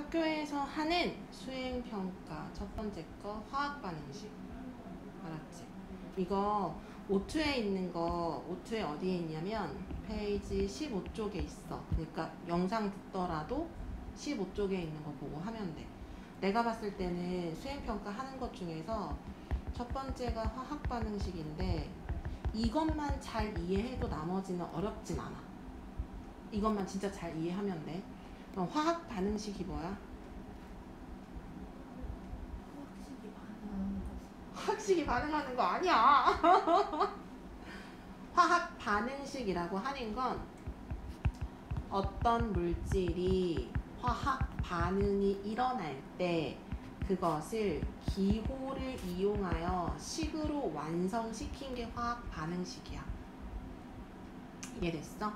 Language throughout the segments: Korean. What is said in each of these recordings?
학교에서 하는 수행평가 첫 번째 거 화학 반응식. 알았지? 이거 O2에 있는 거, O2에 어디에 있냐면 페이지 15쪽에 있어. 그러니까 영상 듣더라도 15쪽에 있는 거 보고 하면 돼. 내가 봤을 때는 수행평가 하는 것 중에서 첫 번째가 화학 반응식인데 이것만 잘 이해해도 나머지는 어렵진 않아. 이것만 진짜 잘 이해하면 돼. 그럼 화학 반응식이 뭐야? 화학식이 반응하는 거 아니야. 화학 반응식이라고 하는 건 어떤 물질이 화학 반응이 일어날 때 그것을 기호를 이용하여 식으로 완성시킨 게 화학 반응식이야. 이해됐어?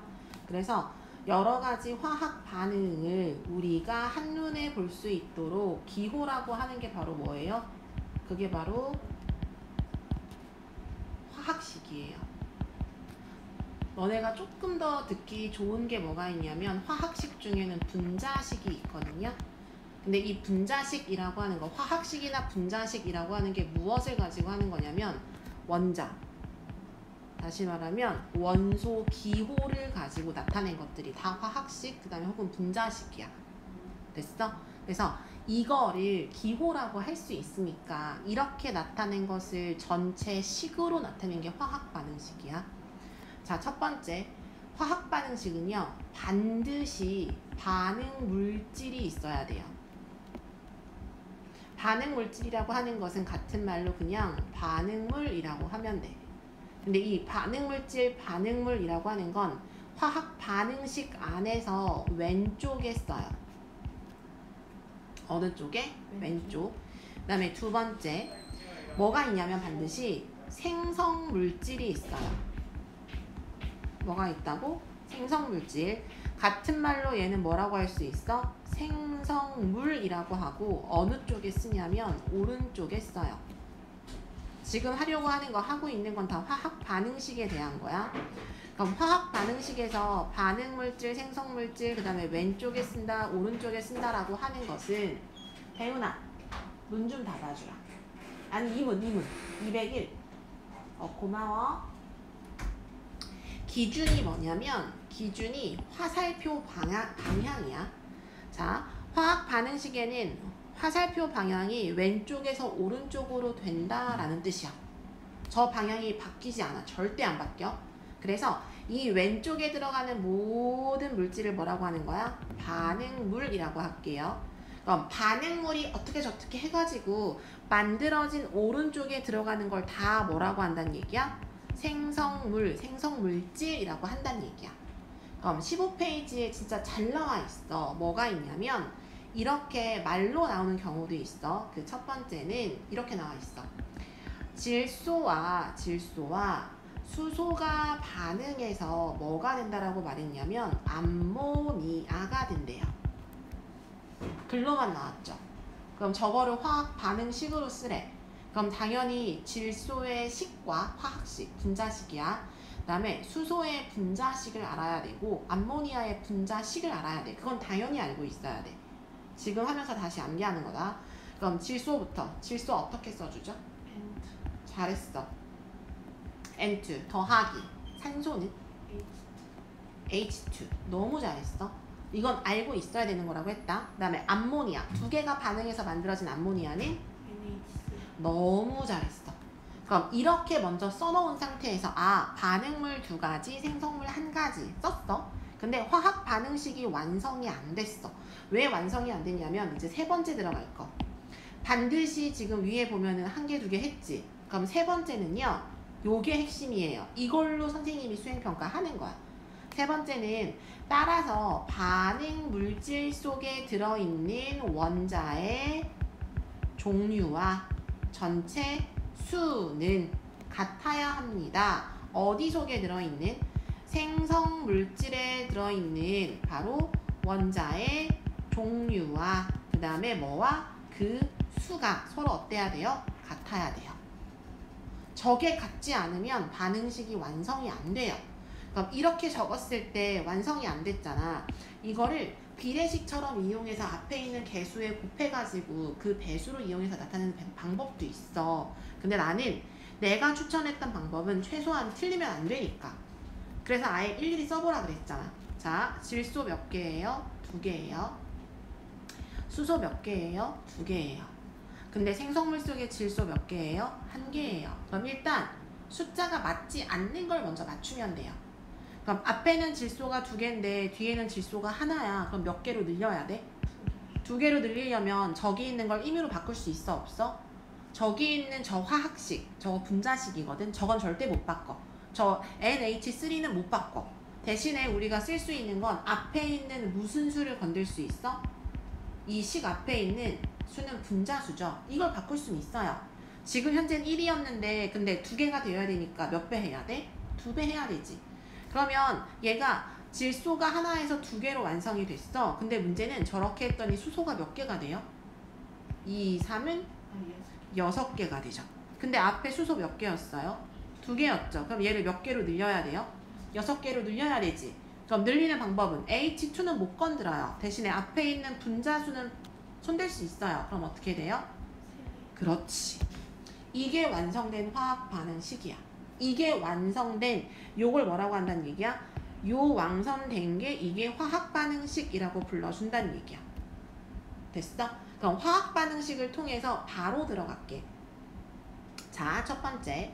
그래서 여러 가지 화학 반응을 우리가 한눈에 볼 수 있도록 기호라고 하는 게 바로 뭐예요? 그게 바로 화학식이에요. 너네가 조금 더 듣기 좋은 게 뭐가 있냐면 화학식 중에는 분자식이 있거든요. 근데 이 분자식이라고 하는 거, 화학식이나 분자식이라고 하는 게 무엇을 가지고 하는 거냐면 원자, 다시 말하면 원소 기호를 가지고 나타낸 것들이 다 화학식, 그 다음에 혹은 분자식이야. 됐어? 그래서 이거를 기호라고 할 수 있으니까 이렇게 나타낸 것을 전체 식으로 나타낸 게 화학 반응식이야. 자, 첫 번째 화학 반응식은요, 반드시 반응 물질이 있어야 돼요. 반응 물질이라고 하는 것은 같은 말로 그냥 반응물이라고 하면 돼. 근데 이 반응물질, 반응물이라고 하는 건 화학 반응식 안에서 왼쪽에 써요. 어느 쪽에? 왼쪽. 그 다음에 두 번째, 뭐가 있냐면 반드시 생성물질이 있어요. 뭐가 있다고? 생성물질. 같은 말로 얘는 뭐라고 할 수 있어? 생성물이라고 하고 어느 쪽에 쓰냐면 오른쪽에 써요. 지금 하려고 하는 거, 하고 있는 건 다 화학 반응식에 대한 거야. 그럼 화학 반응식에서 반응물질, 생성물질, 그 다음에 왼쪽에 쓴다, 오른쪽에 쓴다라고 하는 것은 배훈아, 문 좀 닫아주라. 아니, 이 문. 201. 고마워. 기준이 뭐냐면 기준이 화살표 방향이야. 자, 화학 반응식에는 화살표 방향이 왼쪽에서 오른쪽으로 된다라는 뜻이야. 저 방향이 바뀌지 않아. 절대 안 바뀌어. 그래서 이 왼쪽에 들어가는 모든 물질을 뭐라고 하는 거야? 반응물이라고 할게요. 그럼 반응물이 어떻게 저떻게 해가지고 만들어진 오른쪽에 들어가는 걸 다 뭐라고 한다는 얘기야? 생성물, 생성물질이라고 한다는 얘기야. 그럼 15페이지에 진짜 잘 나와 있어. 뭐가 있냐면 이렇게 말로 나오는 경우도 있어. 그 첫 번째는 이렇게 나와 있어. 질소와 수소가 반응해서 뭐가 된다라고 말했냐면 암모니아가 된대요. 글로만 나왔죠. 그럼 저거를 화학 반응식으로 쓰래. 그럼 당연히 질소의 식과 화학식, 분자식이야. 그 다음에 수소의 분자식을 알아야 되고 암모니아의 분자식을 알아야 돼. 그건 당연히 알고 있어야 돼. 지금 하면서 다시 암기하는 거다. 그럼 질소부터. 질소 어떻게 써주죠? 잘했어. N2 더하기. 산소는? H2. 너무 잘했어. 이건 알고 있어야 되는 거라고 했다. 그 다음에 암모니아. 두 개가 반응해서 만들어진 암모니아는? 너무 잘했어. 그럼 이렇게 먼저 써놓은 상태에서 반응물 2가지, 생성물 1가지 썼어. 근데 화학 반응식이 완성이 안 됐어. 왜 완성이 안 됐냐면 이제 세 번째 들어갈 거. 반드시 지금 위에 보면은 1개, 2개 했지. 그럼 세 번째는요. 요게 핵심이에요. 이걸로 선생님이 수행평가 하는 거야. 세 번째는 따라서 반응 물질 속에 들어있는 원자의 종류와 전체 수는 같아야 합니다. 어디 속에 들어있는? 생성 물질에 들어있는 바로 원자의 종류와 그 다음에 뭐와 그 수가 서로 어때야 돼요? 같아야 돼요. 저게 같지 않으면 반응식이 완성이 안 돼요. 그럼 이렇게 적었을 때 완성이 안 됐잖아. 이거를 비례식처럼 이용해서 앞에 있는 개수에 곱해가지고 그 배수로 이용해서 나타내는 방법도 있어. 근데 나는 내가 추천했던 방법은 최소한 틀리면 안 되니까. 그래서 아예 일일이 써보라 그랬잖아. 자, 질소 몇 개예요? 2개예요. 수소 몇 개예요? 2개예요. 근데 생성물 속의 질소 몇 개예요? 1개예요. 그럼 일단 숫자가 맞지 않는 걸 먼저 맞추면 돼요. 그럼 앞에는 질소가 2개인데 뒤에는 질소가 하나야. 그럼 몇 개로 늘려야 돼? 2개로 늘리려면 저기 있는 걸 임의로 바꿀 수 있어? 없어? 저기 있는 저 화학식, 저거 분자식이거든. 저건 절대 못 바꿔. 저 NH3는 못 바꿔. 대신에 우리가 쓸 수 있는 건 앞에 있는 무슨 수를 건들 수 있어? 이 식 앞에 있는 수는 분자수죠. 이걸 바꿀 수는 있어요. 지금 현재는 1이었는데 근데 2개가 되어야 되니까 몇 배 해야 돼? 2배 해야 되지. 그러면 얘가 질소가 하나에서 2개로 완성이 됐어. 근데 문제는 저렇게 했더니 수소가 몇 개가 돼요? 2, 3은 6개가 되죠. 근데 앞에 수소 몇 개였어요? 2개였죠. 그럼 얘를 몇 개로 늘려야 돼요? 6개로 늘려야 되지. 그럼 늘리는 방법은 H2는 못 건드려요. 대신에 앞에 있는 분자수는 손댈 수 있어요. 그럼 어떻게 돼요? 그렇지. 이게 완성된 화학 반응식이야. 이게 완성된 요걸 뭐라고 한다는 얘기야? 요 완성된 게 이게 화학 반응식이라고 불러준다는 얘기야. 됐어? 그럼 화학 반응식을 통해서 바로 들어갈게. 자, 첫 번째.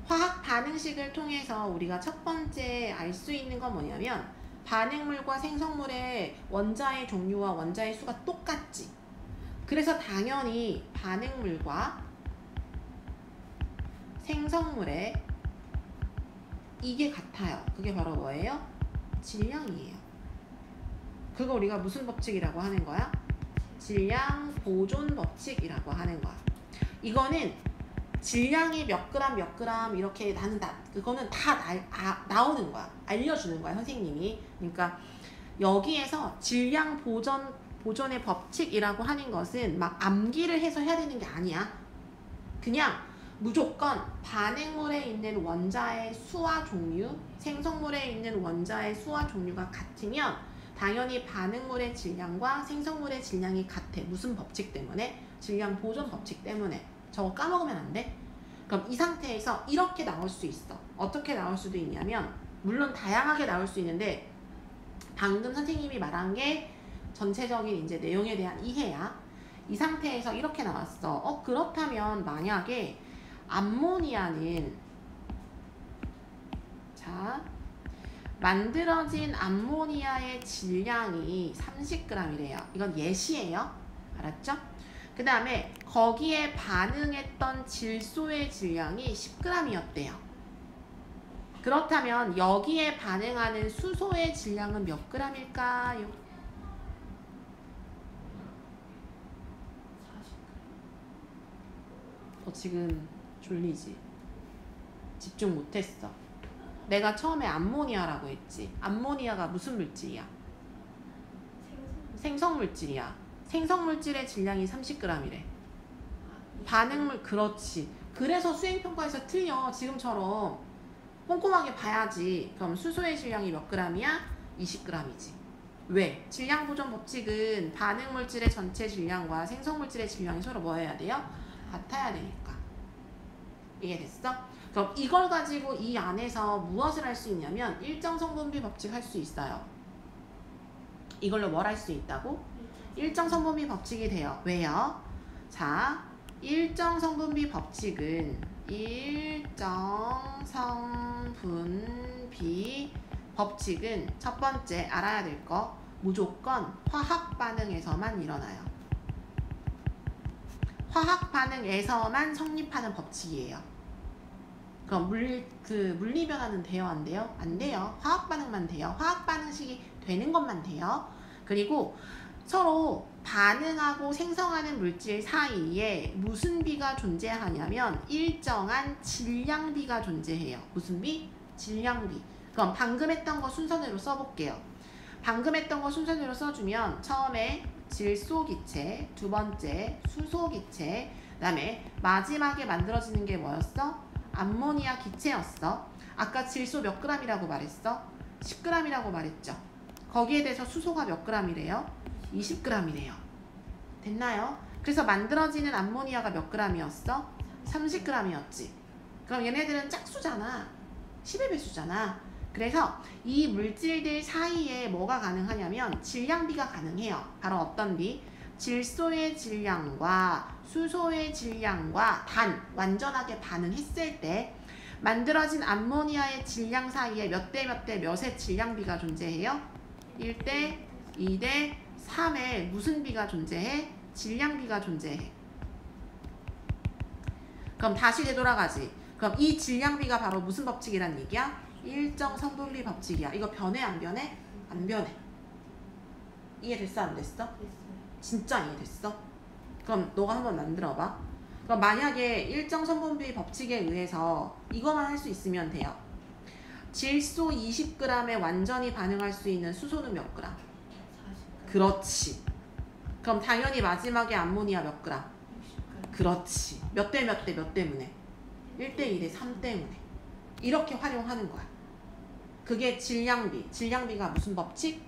화학 반응식을 통해서 우리가 첫 번째 알 수 있는 건 뭐냐면 반응물과 생성물의 원자의 종류와 원자의 수가 똑같지. 그래서 당연히 반응물과 생성물의 이게 같아요. 그게 바로 뭐예요? 질량이에요. 그거 우리가 무슨 법칙이라고 하는 거야? 질량 보존 법칙이라고 하는 거야. 이거는 질량이 몇 그램 몇 그램 이렇게 그거는 다 나오는 거야. 알려주는 거야, 선생님이. 그러니까 여기에서 질량 보존의 법칙이라고 하는 것은 막 암기를 해서 해야 되는 게 아니야. 그냥 무조건 반응물에 있는 원자의 수와 종류, 생성물에 있는 원자의 수와 종류가 같으면 당연히 반응물의 질량과 생성물의 질량이 같아. 무슨 법칙 때문에? 질량 보존 법칙 때문에. 저거 까먹으면 안 돼? 그럼 이 상태에서 이렇게 나올 수 있어. 어떻게 나올 수도 있냐면 물론 다양하게 나올 수 있는데 방금 선생님이 말한 게 전체적인 이제 내용에 대한 이해야. 이 상태에서 이렇게 나왔어. 그렇다면 만약에 암모니아는 자 만들어진 암모니아의 질량이 30g이래요. 이건 예시예요. 알았죠? 그 다음에 거기에 반응했던 질소의 질량이 10g이었대요. 그렇다면 여기에 반응하는 수소의 질량은 몇 g일까요? 40g. 지금 졸리지? 집중 못했어. 내가 처음에 암모니아라고 했지. 암모니아가 무슨 물질이야? 생성물질이야. 생성물질의 질량이 30g이래. 반응물, 그렇지. 그래서 수행평가에서 틀려. 지금처럼 꼼꼼하게 봐야지. 그럼 수소의 질량이 몇 g이야? 20g이지. 왜? 질량보존 법칙은 반응물질의 전체 질량과 생성물질의 질량이 서로 뭐 해야 돼요? 같아야 되니까. 이해됐어? 그럼 이걸 가지고 이 안에서 무엇을 할 수 있냐면 일정 성분비 법칙 할 수 있어요. 이걸로 뭘 할 수 있다고? 일정 성분비 법칙이 돼요. 왜요? 자, 일정 성분비 법칙은 일정 성분비 법칙은 첫 번째 알아야 될 거 무조건 화학 반응에서만 일어나요. 화학 반응에서만 성립하는 법칙이에요. 그럼 물리 변화는 돼요? 안 돼요? 안 돼요. 화학 반응만 돼요. 화학 반응식이 되는 것만 돼요. 그리고 서로 반응하고 생성하는 물질 사이에 무슨 비가 존재하냐면 일정한 질량비가 존재해요. 무슨 비? 질량비. 그럼 방금 했던 거 순서대로 써볼게요. 방금 했던 거 순서대로 써주면 처음에 질소기체, 두 번째 수소기체, 그 다음에 마지막에 만들어지는 게 뭐였어? 암모니아 기체였어. 아까 질소 몇 g이라고 말했어? 10g이라고 말했죠. 거기에 대해서 수소가 몇 g이래요? 20g이래요. 됐나요? 그래서 만들어지는 암모니아가 몇 g이었어? 30g이었지. 그럼 얘네들은 짝수잖아. 10의 배수잖아. 그래서 이 물질들 사이에 뭐가 가능하냐면 질량비가 가능해요. 바로 어떤 비? 질소의 질량과 수소의 질량과 완전하게 반응했을 때 만들어진 암모니아의 질량 사이에 몇 대 몇 대 몇의 질량비가 존재해요? 1대 2대 3의 무슨 비가 존재해? 질량비가 존재해. 그럼 다시 되돌아가지. 그럼 이 질량비가 바로 무슨 법칙이란 얘기야? 일정 성분비 법칙이야. 이거 변해 안 변해? 안 변해. 이해됐어 안 됐어? 진짜 이해됐어? 그럼 너가 한번 만들어봐. 그럼 만약에 일정 성분비 법칙에 의해서 이거만 할 수 있으면 돼요. 질소 20g에 완전히 반응할 수 있는 수소는 몇 g? 40g. 그렇지. 그럼 당연히 마지막에 암모니아 몇 g? 60g. 그렇지. 몇 대 몇 대 몇 때문에? 1대 2대 3 때문에. 이렇게 활용하는 거야. 그게 질량비. 질량비가 무슨 법칙?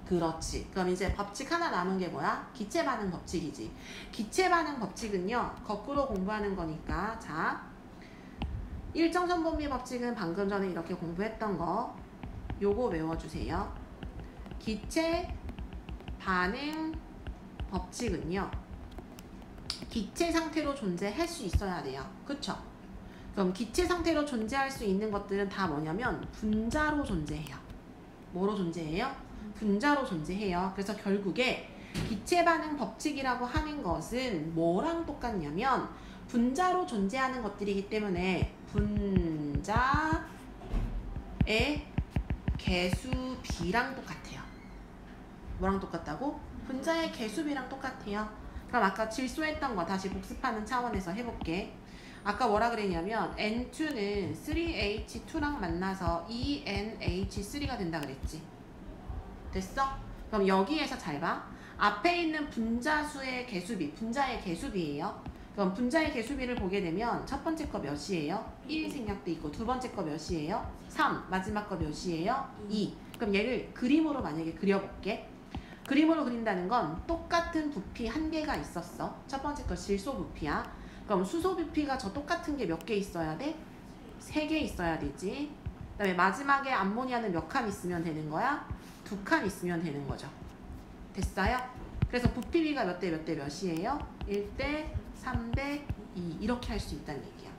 그렇지. 그럼 이제 법칙 하나 남은 게 뭐야? 기체 반응 법칙이지. 기체 반응 법칙은요, 거꾸로 공부하는 거니까. 자, 일정 성분비 법칙은 방금 전에 이렇게 공부했던 거, 요거 외워주세요. 기체 반응 법칙은요, 기체 상태로 존재할 수 있어야 돼요. 그쵸? 그럼 기체 상태로 존재할 수 있는 것들은 다 뭐냐면 분자로 존재해요. 뭐로 존재해요? 분자로 존재해요. 그래서 결국에 기체 반응 법칙이라고 하는 것은 뭐랑 똑같냐면 분자로 존재하는 것들이기 때문에 분자의 개수비랑 똑같아요. 뭐랑 똑같다고? 분자의 개수비랑 똑같아요. 그럼 아까 질소했던 거 다시 복습하는 차원에서 해볼게. 아까 뭐라 그랬냐면 N2는 3H2랑 만나서 2NH3가 된다 그랬지. 됐어? 그럼 여기에서 잘 봐. 앞에 있는 분자수의 개수비, 분자의 개수비예요. 그럼 분자의 개수비를 보게 되면 첫 번째 거 몇이에요? 1이 생략돼 있고 두 번째 거 몇이에요? 3, 마지막 거 몇이에요? 2. 그럼 얘를 그림으로 만약에 그려볼게. 그림으로 그린다는 건 똑같은 부피 한 개가 있었어. 첫 번째 거 질소 부피야. 그럼 수소 부피가 저 똑같은 게 몇 개 있어야 돼? 3개 있어야 되지. 그 다음에 마지막에 암모니아는 몇 칸 있으면 되는 거야? 2칸 있으면 되는 거죠. 됐어요? 그래서 부피비가 몇 대 몇 대 몇이에요? 1대 3대 2 이렇게 할 수 있다는 얘기야.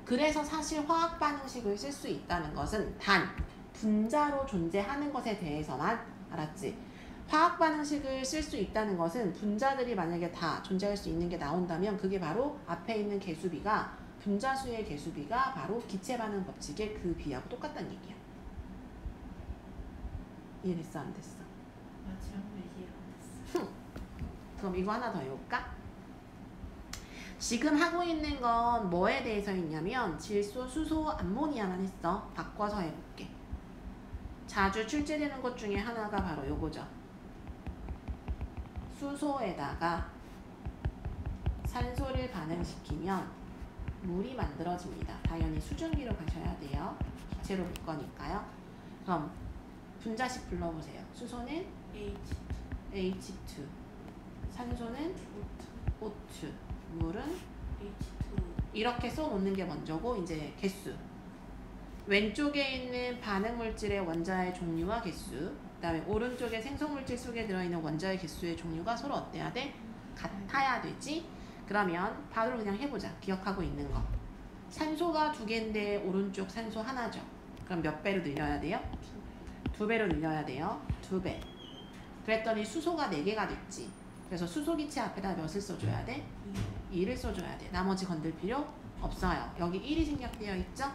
그래서 사실 화학 반응식을 쓸 수 있다는 것은 단 분자로 존재하는 것에 대해서만 알았지? 화학 반응식을 쓸 수 있다는 것은 분자들이 만약에 다 존재할 수 있는 게 나온다면 그게 바로 앞에 있는 개수비가 분자수의 개수비가 바로 기체 반응 법칙의 그 비하고 똑같다는 얘기야. 이해됐어 안 됐어? 마지막 이해 안 됐어. 그럼 이거 하나 더 해볼까? 지금 하고 있는 건 뭐에 대해서 있냐면 질소, 수소, 암모니아만 했어. 바꿔서 해볼게. 자주 출제되는 것 중에 하나가 바로 요거죠. 수소에다가 산소를 반응시키면 물이 만들어집니다. 당연히 수증기로 가셔야 돼요. 기체로 볼 거니까요. 그럼 분자식 불러보세요. 수소는 H2, 산소는 O2, 물은 H2. 이렇게 써놓는 게 먼저고 이제 개수. 왼쪽에 있는 반응물질의 원자의 종류와 개수, 그 다음에 오른쪽에 생성물질 속에 들어있는 원자의 개수의 종류가 서로 어때야 돼? 같아야 되지? 그러면 바로 그냥 해보자. 기억하고 있는 거. 산소가 2개인데 오른쪽 산소 하나죠. 그럼 몇 배로 늘려야 돼요? 2배로 늘려야 돼요. 2배. 그랬더니 수소가 4개가 됐지. 그래서 수소기체 앞에다 몇을 써줘야 돼? 2를 써줘야 돼. 나머지 건들 필요 없어요. 여기 1이 생략되어 있죠?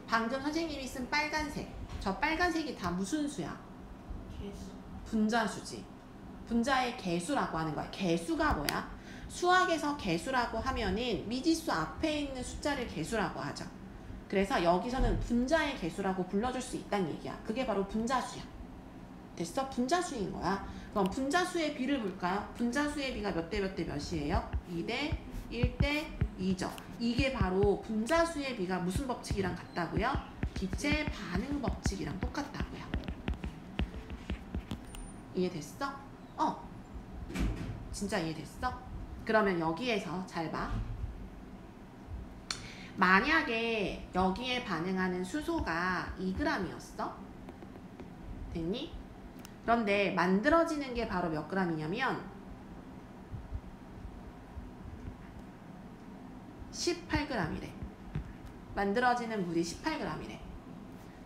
방금 선생님이 쓴 빨간색. 저 빨간색이 다 무슨 수야? 개수. 분자수지. 분자의 개수라고 하는 거야. 개수가 뭐야? 수학에서 개수라고 하면은 미지수 앞에 있는 숫자를 개수라고 하죠. 그래서 여기서는 분자의 개수라고 불러줄 수 있다는 얘기야. 그게 바로 분자수야. 됐어? 분자수인 거야. 그럼 분자수의 비를 볼까요? 분자수의 비가 몇 대 몇 대 몇이에요? 2대 1대 2죠. 이게 바로 분자수의 비가 무슨 법칙이랑 같다고요? 기체 반응 법칙이랑 똑같다고요. 이해됐어? 진짜 이해됐어? 그러면 여기에서 잘 봐. 만약에 여기에 반응하는 수소가 2g이었어? 됐니? 그런데 만들어지는 게 바로 몇 g이냐면 18g이래. 만들어지는 물이 18g이래.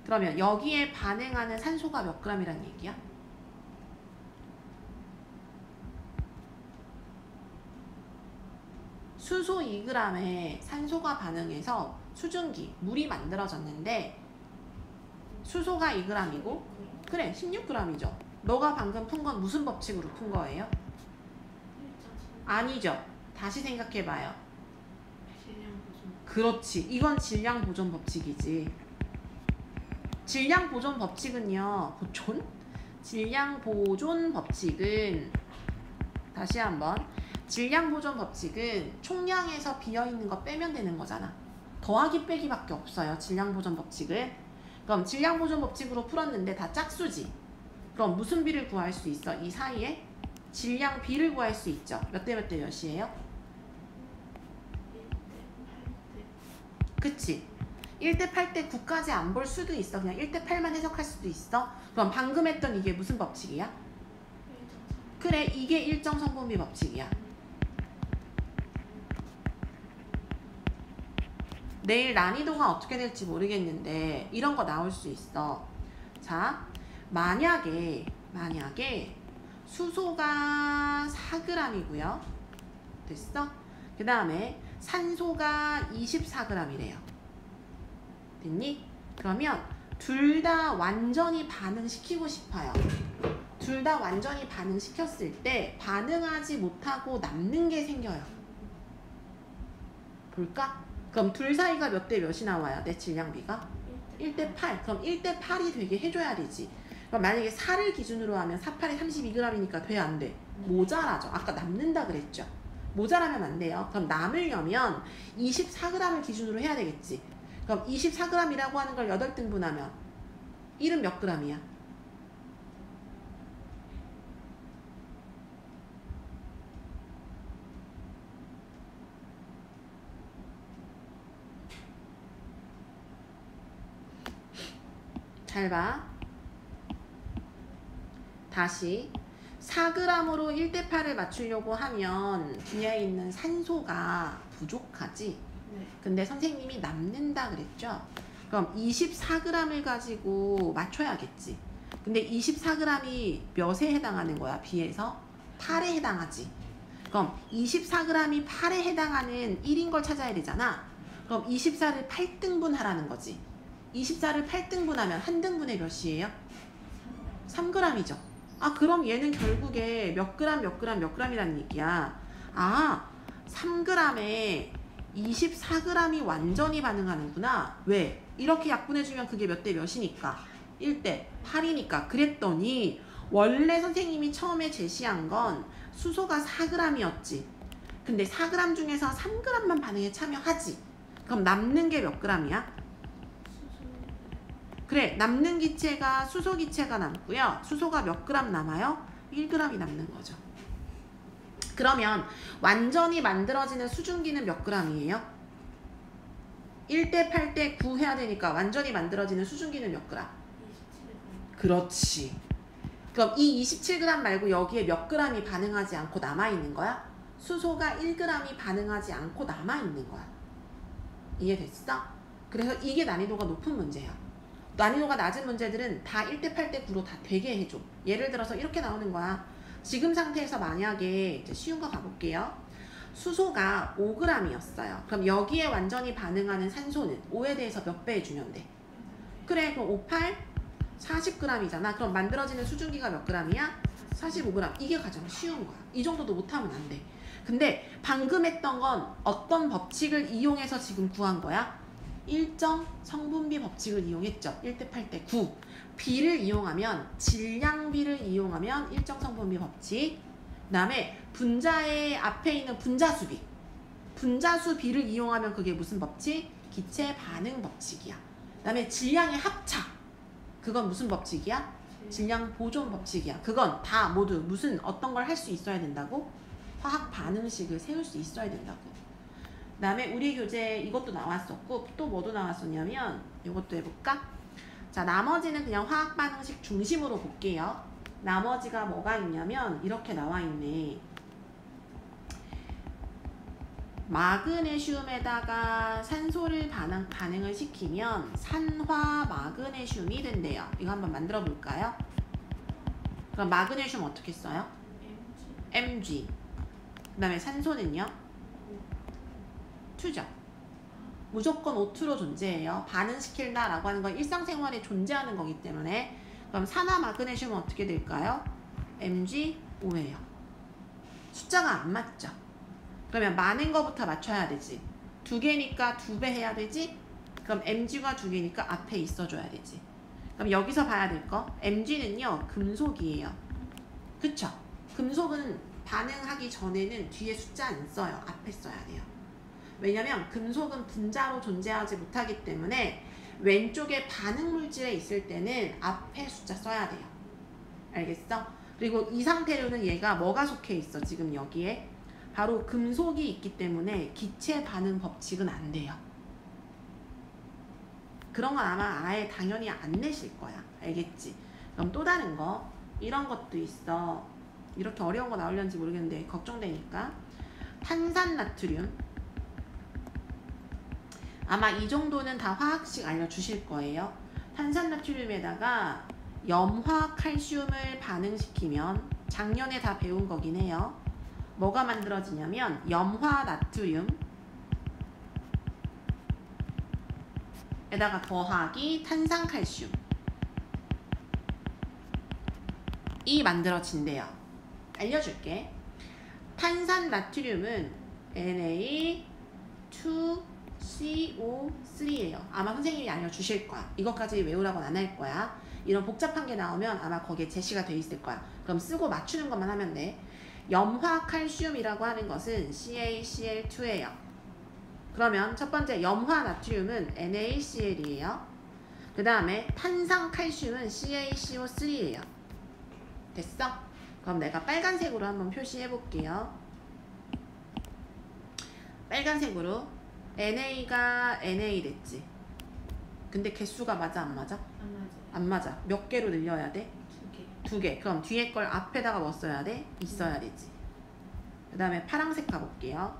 그러면 여기에 반응하는 산소가 몇 g이란 얘기야? 수소 2g에 산소가 반응해서 수증기, 물이 만들어졌는데 수소가 2g이고 그래 16g이죠. 너가 방금 푼 건 무슨 법칙으로 푼 거예요? 아니죠. 다시 생각해봐요. 질량 보존. 그렇지. 이건 질량 보존 법칙이지. 질량 보존 법칙은요. 질량 보존 법칙은 다시 한번. 질량 보존 법칙은 총량에서 비어있는 거 빼면 되는 거잖아. 더하기 빼기밖에 없어요. 질량 보존 법칙은. 그럼 질량 보존 법칙으로 풀었는데 다 짝수지. 그럼 무슨 비를 구할 수 있어? 이 사이에 질량 비를 구할 수 있죠. 몇 대 몇 대 몇이에요? 1대 8대. 그치? 1대 8대 9까지 안 볼 수도 있어. 그냥 1대 8만 해석할 수도 있어. 그럼 방금 했던 이게 무슨 법칙이야? 그래, 이게 일정 성분비 법칙이야. 내일 난이도가 어떻게 될지 모르겠는데 이런 거 나올 수 있어. 자, 만약에 수소가 4g이고요. 됐어? 그 다음에 산소가 24g이래요. 됐니? 그러면 둘 다 완전히 반응시키고 싶어요. 둘 다 완전히 반응시켰을 때 반응하지 못하고 남는 게 생겨요. 볼까? 그럼 둘 사이가 몇 대 몇이 나와야 돼? 질량비가? 1대 8. 그럼 1대 8이 되게 해줘야 되지. 그럼 만약에 4를 기준으로 하면 4, 8에 32g이니까 돼, 안 돼? 모자라죠. 아까 남는다 그랬죠. 모자라면 안 돼요. 그럼 남으려면 24g을 기준으로 해야 되겠지. 그럼 24g이라고 하는 걸 8등분하면 1은 몇 g이야? 잘 봐. 다시 4g으로 1대 8을 맞추려고 하면 뒤에 있는 산소가 부족하지. 네. 근데 선생님이 남는다 그랬죠? 그럼 24g을 가지고 맞춰야겠지. 근데 24g이 몇에 해당하는 거야? B에서? 8에 해당하지. 그럼 24g이 8에 해당하는 1인 걸 찾아야 되잖아. 그럼 24를 8등분 하라는 거지. 24를 8등분하면 한 등분의 몇이에요? 3g이죠. 아, 그럼 얘는 결국에 몇 그램 이라는 얘기야. 아, 3g에 24g이 완전히 반응하는구나. 왜? 이렇게 약분해주면 그게 몇 대 몇이니까? 1대 8이니까. 그랬더니 원래 선생님이 처음에 제시한 건 수소가 4g이었지. 근데 4g 중에서 3g만 반응에 참여하지. 그럼 남는 게 몇 g이야? 그래, 남는 기체가 수소 기체가 남고요. 수소가 몇 그램 남아요? 1g이 남는 거죠. 그러면 완전히 만들어지는 수증기는 몇 g이에요? 1대 8대 9 해야 되니까 완전히 만들어지는 수증기는 몇 g? 27g. 그렇지. 그럼 이 27g 말고 여기에 몇 g이 반응하지 않고 남아있는 거야? 수소가 1g이 반응하지 않고 남아있는 거야. 이해됐어? 그래서 이게 난이도가 높은 문제야. 난이도가 낮은 문제들은 다 1대 8대 9로 다 되게 해줘. 예를 들어서 이렇게 나오는 거야. 지금 상태에서 만약에 이제 쉬운 거 가볼게요. 수소가 5g이었어요. 그럼 여기에 완전히 반응하는 산소는 5에 대해서 몇 배 해주면 돼? 그래, 그럼 5, 8, 40g이잖아. 그럼 만들어지는 수증기가 몇 g이야? 45g. 이게 가장 쉬운 거야. 이 정도도 못하면 안 돼. 근데 방금 했던 건 어떤 법칙을 이용해서 지금 구한 거야? 일정 성분비 법칙을 이용했죠. 1대 8대 9. B를 이용하면, 질량비를 이용하면 일정 성분비 법칙. 그 다음에 분자의 앞에 있는 분자수 B를 이용하면 그게 무슨 법칙? 기체 반응 법칙이야. 다음에 질량의 합차. 그건 무슨 법칙이야? 질량 보존 법칙이야. 그건 다 모두 무슨 어떤 걸 할 수 있어야 된다고? 화학 반응식을 세울 수 있어야 된다고. 그 다음에 우리 교재 이것도 나왔었고 또 뭐도 나왔었냐면 이것도 해볼까? 자, 나머지는 그냥 화학 반응식 중심으로 볼게요. 나머지가 뭐가 있냐면 이렇게 나와 있네. 마그네슘에다가 산소를 반응을 시키면 산화 마그네슘이 된대요. 이거 한번 만들어 볼까요? 그럼 마그네슘 어떻게 써요? Mg. 그 다음에 산소는요? 2죠. 무조건 O2로 존재해요. 반응시킨다라고 하는 건 일상생활에 존재하는 거기 때문에. 그럼 산화 마그네슘은 어떻게 될까요? MgO예요. 숫자가 안 맞죠? 그러면 많은 거부터 맞춰야 되지. 2개니까 2배 해야 되지? 그럼 Mg가 2개니까 앞에 있어줘야 되지. 그럼 여기서 봐야 될 거. Mg는요, 금속이에요. 그쵸? 금속은 반응하기 전에는 뒤에 숫자 안 써요. 앞에 써야 돼요. 왜냐면 금속은 분자로 존재하지 못하기 때문에 왼쪽에 반응 물질에 있을 때는 앞에 숫자 써야 돼요. 알겠어? 그리고 이 상태로는 얘가 뭐가 속해 있어? 지금 여기에 바로 금속이 있기 때문에 기체 반응 법칙은 안 돼요. 그런 건 아마 아예 당연히 안 내실 거야. 알겠지? 그럼 또 다른 거 이런 것도 있어. 이렇게 어려운 거 나오려는지 모르겠는데 걱정되니까. 탄산나트륨. 아마 이 정도는 다 화학식 알려주실 거예요. 탄산나트륨에다가 염화칼슘을 반응시키면 작년에 다 배운 거긴 해요. 뭐가 만들어지냐면 염화나트륨 에다가 더하기 탄산칼슘 이 만들어진대요. 알려줄게. 탄산나트륨은 Na2CO3예요. 아마 선생님이 알려주실 거야. 이것까지 외우라고는 안 할 거야. 이런 복잡한 게 나오면 아마 거기에 제시가 돼 있을 거야. 그럼 쓰고 맞추는 것만 하면 돼. 염화칼슘이라고 하는 것은 CaCl2예요. 그러면 첫 번째 염화나트륨은 NaCl이에요. 그 다음에 탄산칼슘은 CaCO3예요. 됐어? 그럼 내가 빨간색으로 한번 표시해 볼게요. 빨간색으로 NA가 NA 됐지. 근데 개수가 맞아 안 맞아? 안 맞아요. 안 맞아. 몇 개로 늘려야 돼? 2개. 2개. 그럼 뒤에 걸 앞에다가 뭐 써야 돼? 있어야 되지. 그 다음에 파란색 가볼게요.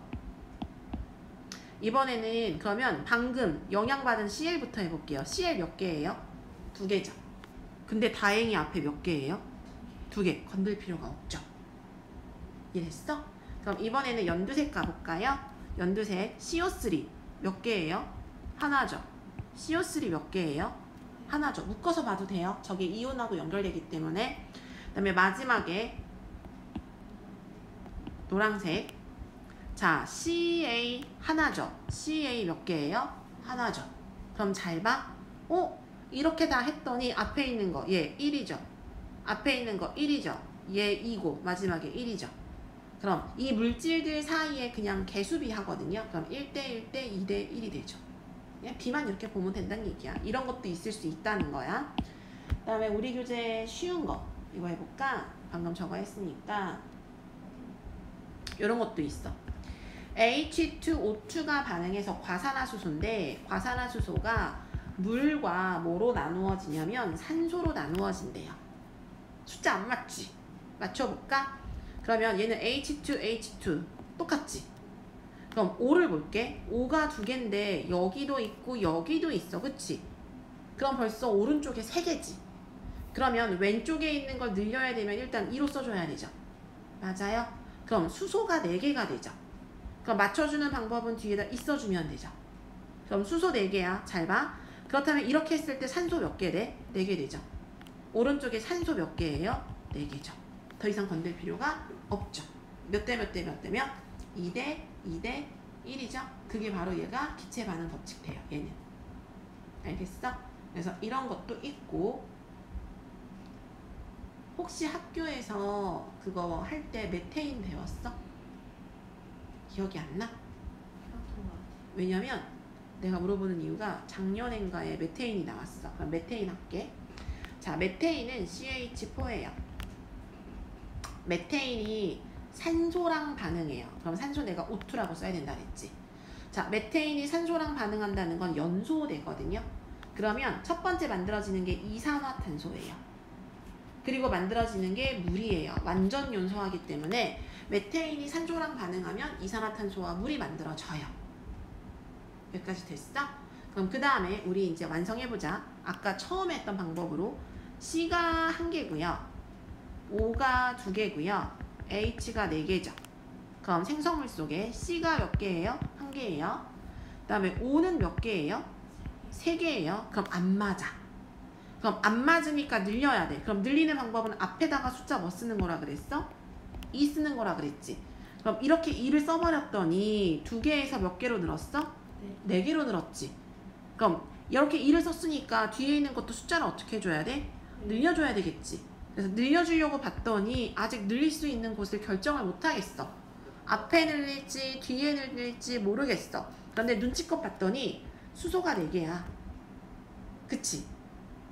이번에는 그러면 방금 영향받은 CL부터 해볼게요. CL 몇 개예요? 2개죠. 근데 다행히 앞에 몇 개예요? 2개. 건들 필요가 없죠. 이해됐어? 그럼 이번에는 연두색 가볼까요? 연두색 CO3 몇 개예요? 하나죠. CO3 몇 개예요? 하나죠. 묶어서 봐도 돼요. 저게 이온하고 연결되기 때문에. 그 다음에 마지막에 노란색. 자, CA 하나죠. CA 몇 개예요? 하나죠. 그럼 잘 봐. 이렇게 다 했더니 앞에 있는 거 얘 1이죠. 앞에 있는 거 1이죠. 얘 2고 마지막에 1이죠. 그럼 이 물질들 사이에 그냥 개수비 하거든요. 그럼 1대 1대 2대 1이 되죠. 그냥 B만 이렇게 보면 된다는 얘기야. 이런 것도 있을 수 있다는 거야. 그 다음에 우리 교재 쉬운 거 이거 해볼까? 방금 저거 했으니까 이런 것도 있어. H2O2가 반응해서 과산화수소인데 과산화수소가 물과 뭐로 나누어지냐면 산소로 나누어진대요. 숫자 안 맞지? 맞춰볼까? 그러면 얘는 H2H2 똑같지? 그럼 O를 볼게. O가 2개인데 여기도 있고 여기도 있어. 그치? 그럼 벌써 오른쪽에 3개지. 그러면 왼쪽에 있는 걸 늘려야 되면 일단 2로 써줘야 되죠. 맞아요? 그럼 수소가 4개가 되죠. 그럼 맞춰주는 방법은 뒤에다 있어주면 되죠. 그럼 수소 4개야. 잘 봐. 그렇다면 이렇게 했을 때 산소 몇 개 돼? 4개 되죠. 오른쪽에 산소 몇 개예요? 4개죠. 더 이상 건들 필요가 없죠. 몇 대 몇 대 몇 대면? 2대 2대 1이죠. 그게 바로 얘가 기체 반응 법칙 돼요. 얘는. 알겠어? 그래서 이런 것도 있고 혹시 학교에서 그거 할 때 메테인 배웠어? 기억이 안 나? 그렇던 것 같아요. 왜냐면 내가 물어보는 이유가 작년엔가에 메테인이 나왔어. 그럼 메테인 할게. 자, 메테인은 CH4예요. 메테인이 산소랑 반응해요. 그럼 산소 내가 O2라고 써야 된다 그랬지. 자, 메테인이 산소랑 반응한다는 건 연소되거든요. 그러면 첫 번째 만들어지는 게 이산화탄소예요. 그리고 만들어지는 게 물이에요. 완전 연소하기 때문에 메테인이 산소랑 반응하면 이산화탄소와 물이 만들어져요. 여기까지 됐어? 그럼 그 다음에 우리 이제 완성해보자. 아까 처음에 했던 방법으로 C가 1개고요. O가 2개고요. H가 4개죠. 그럼 생성물 속에 C가 몇 개예요? 1개예요. 그 다음에 O는 몇 개예요? 3개예요. 그럼 안 맞아. 그럼 안 맞으니까 늘려야 돼. 그럼 늘리는 방법은 앞에다가 숫자 뭐 쓰는 거라 그랬어? 2 쓰는 거라 그랬지. 그럼 이렇게 2를 써버렸더니 2개에서 몇 개로 늘었어? 네. 4개로 늘었지. 그럼 이렇게 2를 썼으니까 뒤에 있는 것도 숫자를 어떻게 해줘야 돼? 늘려줘야 되겠지. 그래서 늘려주려고 봤더니 아직 늘릴 수 있는 곳을 결정을 못하겠어. 앞에 늘릴지 뒤에 늘릴지 모르겠어. 그런데 눈치껏 봤더니 수소가 4개야. 그치?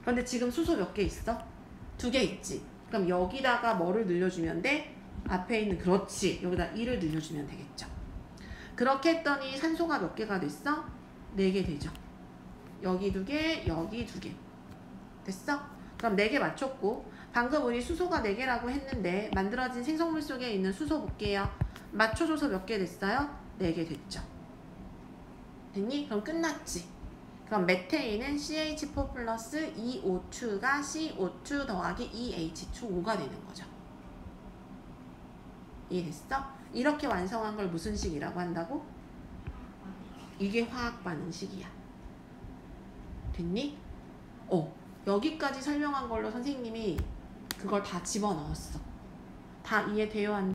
그런데 지금 수소 몇 개 있어? 2개 있지. 그럼 여기다가 뭐를 늘려주면 돼? 앞에 있는, 그렇지, 여기다 2를 늘려주면 되겠죠. 그렇게 했더니 산소가 몇 개가 됐어? 4개 되죠. 여기 2개, 여기 2개. 됐어? 그럼 4개 맞췄고, 방금 우리 수소가 4개라고 했는데 만들어진 생성물 속에 있는 수소 볼게요. 맞춰줘서 몇 개 됐어요? 4개 됐죠. 됐니? 그럼 끝났지. 그럼 메테인은 CH4 플러스 EO2가 CO2 더하기 EH2O가 되는 거죠. 이해됐어? 이렇게 완성한 걸 무슨 식이라고 한다고? 이게 화학 반응식이야. 됐니? 여기까지 설명한 걸로 선생님이 그걸 다 집어넣었어. 다 이해돼요? 안 돼?